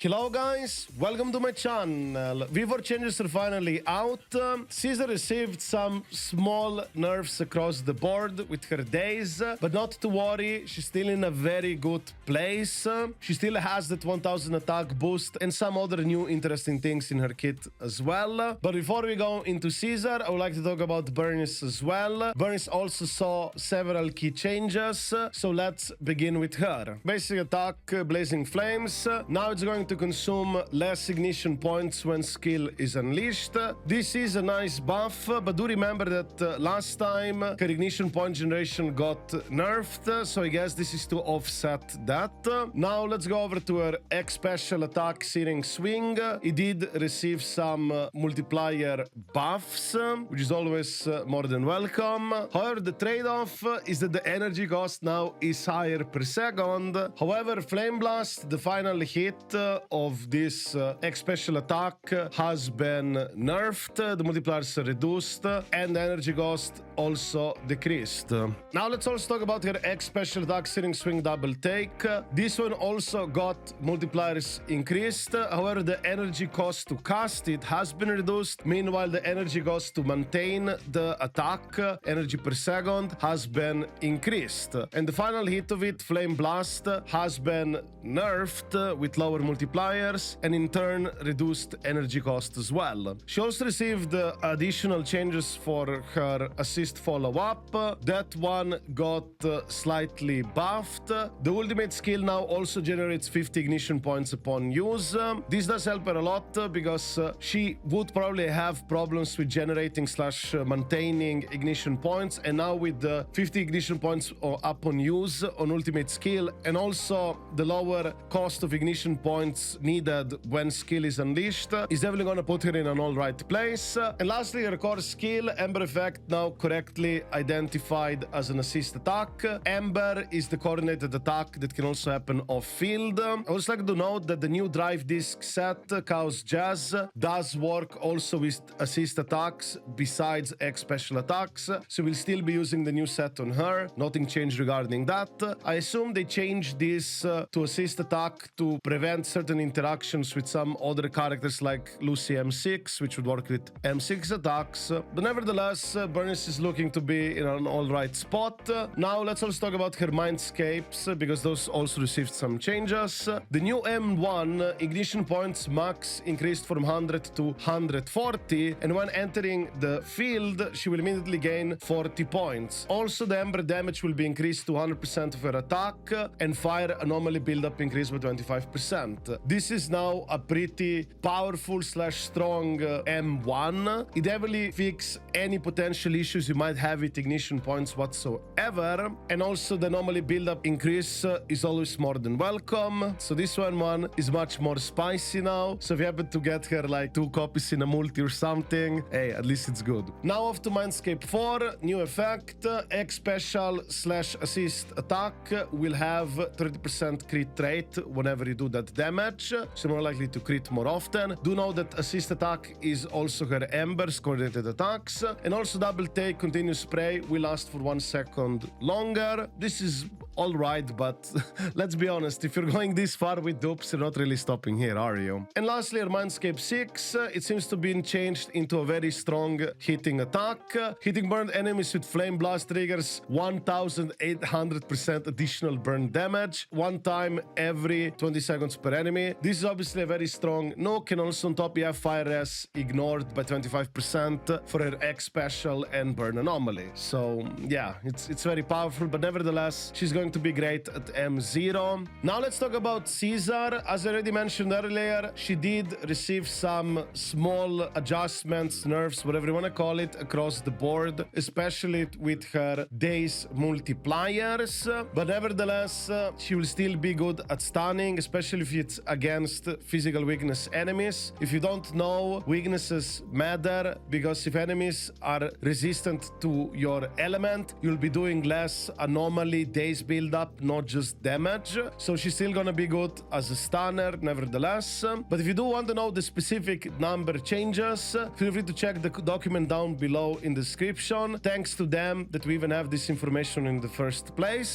Hello guys, welcome to my channel. V4 changes are finally out. Caesar received some small nerfs across the board with her days, but not to worry, she's still in a very good place. She still has that 1000 attack boost and some other new interesting things in her kit as well. But before we go into Caesar, I would like to talk about Burnice as well. Burnice also saw several key changes, so let's begin with her. Basic attack, Blazing Flames. Now it's going to consume less ignition points when skill is unleashed. This is a nice buff, but do remember that last time her ignition point generation got nerfed, so I guess this is to offset that. Now let's go over to her X special attack, Searing Swing. It did receive some multiplier buffs, which is always more than welcome. However, the trade-off is that the energy cost now is higher per second. However, Flame Blast, the final hit of this X special attack, has been nerfed, the multipliers are reduced, and the energy cost also decreased. Now let's also talk about her X special attack, Searing Swing Double Take. This one also got multipliers increased, however the energy cost to cast it has been reduced. Meanwhile, the energy cost to maintain the attack, energy per second, has been increased. And the final hit of it, Flame Blast, has been nerfed with lower multipliers and in turn reduced energy cost as well. She also received additional changes for her assist follow-up. That one got slightly buffed. The ultimate skill now also generates 50 ignition points upon use. This does help her a lot because she would probably have problems with generating / maintaining ignition points, and now with the 50 ignition points upon use on ultimate skill and also the lower cost of ignition points needed when skill is unleashed, is definitely going to put her in an alright place. And lastly, her core skill, Ember Effect, now correctly identified as an assist attack. Ember is the coordinated attack that can also happen off field. I would also like to note that the new drive disc set, Chaos Jazz, does work also with assist attacks besides X special attacks, so we'll still be using the new set on her. Nothing changed regarding that. I assume they changed this to assist attack to prevent certain interactions with some other characters like Lucy M6, which would work with M6 attacks. But nevertheless, Burnice is looking to be in an alright spot. Now let's also talk about her mindscapes, because those also received some changes. The new M1 ignition points max increased from 100 to 140, and when entering the field, she will immediately gain 40 points. Also, the Ember damage will be increased to 100% of her attack, and fire anomaly build-up increased by 25%. This is now a pretty powerful / strong M1. It heavily fixes any potential issues you might have with ignition points whatsoever, and also the anomaly build-up increase is always more than welcome. So this one is much more spicy now, so if you happen to get her like 2 copies in a multi or something, hey, at least it's good. Now off to Mindscape 4, new effect, X special / assist attack will have 30% crit rate whenever you do that damage, so more likely to crit more often. Do know that assist attack is also her Ember's coordinated attacks, and also double take continuous spray will last for 1 second longer. This is alright, but let's be honest, if you're going this far with dupes, you're not really stopping here, are you? And lastly, our Mindscape 6, it seems to be changed into a very strong hitting attack. Hitting burned enemies with Flame Blast triggers 1800% additional burn damage, 1 time every 20 seconds per enemy. This is obviously a very strong nuke, and also on top you have Fire S ignored by 25% for her X special and burn anomaly. So yeah, it's very powerful, but nevertheless, she's going to be great at M0. Now let's talk about Caesar. As I already mentioned earlier, she did receive some small adjustments, nerfs, whatever you want to call it, across the board, especially with her days multipliers. But nevertheless, she will still be good at stunning, especially if it's against physical weakness enemies. If you don't know, weaknesses matter, because if enemies are resistant to your element, you'll be doing less anomaly days build up, not just damage. So she's still gonna be good as a stunner, nevertheless. But if you do want to know the specific number changes, feel free to check the document down below in the description. Thanks to them that we even have this information in the first place.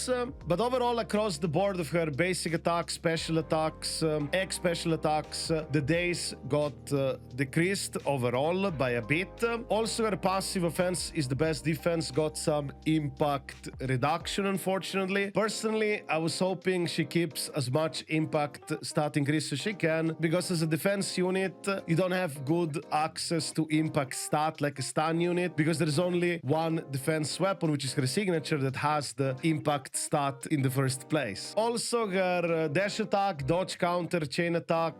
But overall, across the board of her basic attacks, special attacks, X special attacks, the days got decreased overall by a bit. Also, her passive offense is the best defense, got some impact reduction, unfortunately. Personally, I was hoping she keeps as much impact stat increase as she can, because as a defense unit, you don't have good access to impact stat like a stun unit, because there's only one defense weapon, which is her signature, that has the impact stat in the first place. Also, her dash attack, dodge counter, chain attack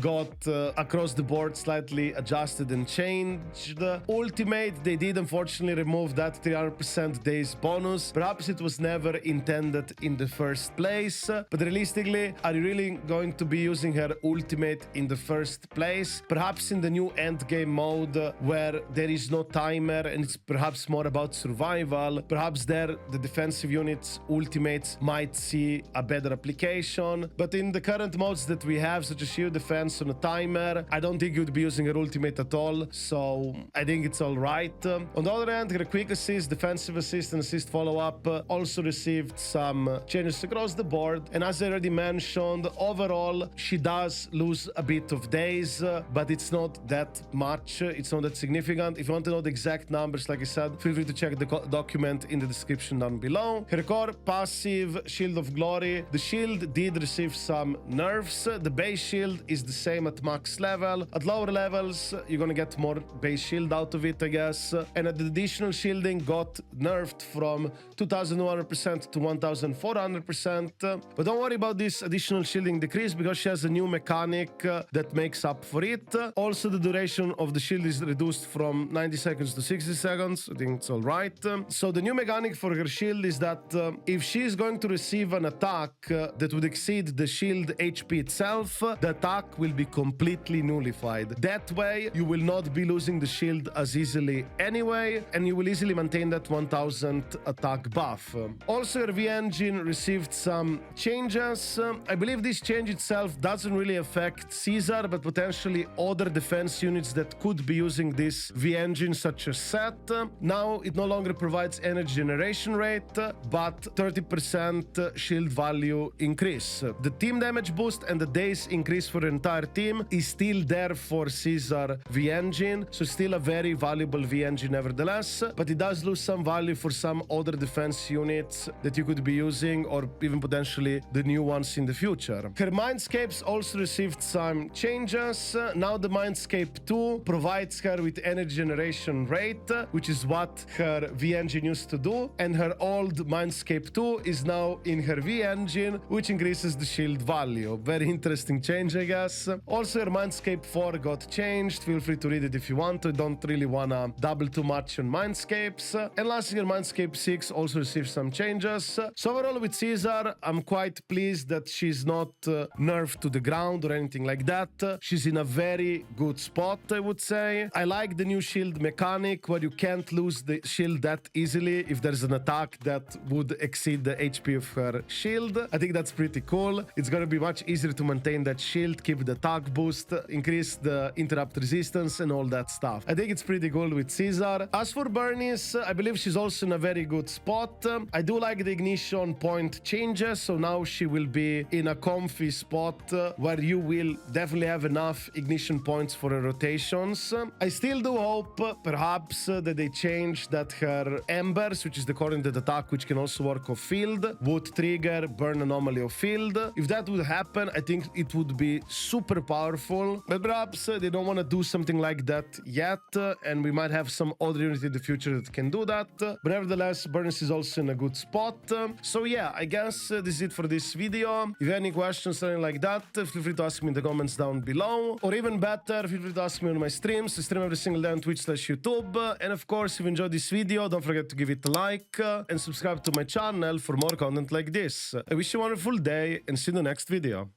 got across the board slightly adjusted and changed. Ultimate, they did unfortunately remove that 300% days bonus. Perhaps it was never intended in the first place, but realistically, are you really going to be using her ultimate in the first place? Perhaps in the new endgame mode where there is no timer and it's perhaps more about survival, perhaps there the defensive units ultimates might see a better application. But in the current modes that we have, such as shield defense on a timer, I don't think you'd be using her ultimate at all, so I think it's all right. On the other hand, her quick assist, defensive assist, and assist follow-up also received some changes across the board. And as I already mentioned, overall, she does lose a bit of days, but it's not that much. It's not that significant. If you want to know the exact numbers, like I said, feel free to check the document in the description down below. Her core passive, Shield of Glory. The shield did receive some nerfs. The base shield is the same at max level. At lower levels, you're gonna get more base shield out of it, I guess. And the additional shielding got nerfed from 2100% to 1400%. But don't worry about this additional shielding decrease, because she has a new mechanic that makes up for it. Also, the duration of the shield is reduced from 90 seconds to 60 seconds. I think it's all right. So the new mechanic for her shield is that if she's going to receive an attack that would exceed the shield HP itself, the attack will be completely nullified. That way, you will not be losing the shield as easily anyway, and you will easily maintain that 1000 attack buff. Also, her V-Engine received some changes. I believe this change itself doesn't really affect Caesar, but potentially other defense units that could be using this V-Engine, such as Set. Now, it no longer provides energy generation rate, but 30% shield value increase. The team damage boost and the days increase for the entire team is still there for Caesar V-Engine, so still a very valuable V-Engine nevertheless, but it does lose some value for some other defense units that you could be using, or even potentially the new ones in the future. Her mindscapes also received some changes. Now the mindscape 2 provides her with energy generation rate, which is what her V-Engine used to do, and her old mindscape 2 is now in her V-Engine, which increases the shield value. Very interesting change, I guess. Also, her mindscape 4 got changed. Feel free to read it if you want to. Don't really wanna double too much on mindscapes. And lastly, her mindscape 6 also received some changes. So overall, with Caesar, I'm quite pleased that she's not nerfed to the ground or anything like that. She's in a very good spot, I would say. I like the new shield mechanic where you can't lose the shield that easily if there's an attack that would exceed the HP of her shield. I think that's pretty cool. It's gonna be much easier to maintain that shield, keep the attack boost, increase the interrupt resistance, and all that stuff. I think it's pretty cool with Caesar. As for Burnice, I believe she's also in a very good spot. I do like the ignition point changes, so now she will be in a comfy spot where you will definitely have enough ignition points for her rotations. I still do hope, perhaps, that they change that her embers, which is the coordinated attack, which can also work off field, would trigger burn anomaly of field. If that would happen, I think it would be super powerful, but perhaps they don't want to do something like that yet, and we might have some other unit in the future that can do that. But nevertheless, Burnice is also in a good spot. So yeah, I guess this is it for this video. If you have any questions or anything like that, feel free to ask me in the comments down below, or even better, feel free to ask me on my streams. I stream every single day on Twitch/YouTube. And of course, if you enjoyed this video, don't forget to give it a like and subscribe to my channel for more content like this. I wish you a wonderful day and see you in the next video.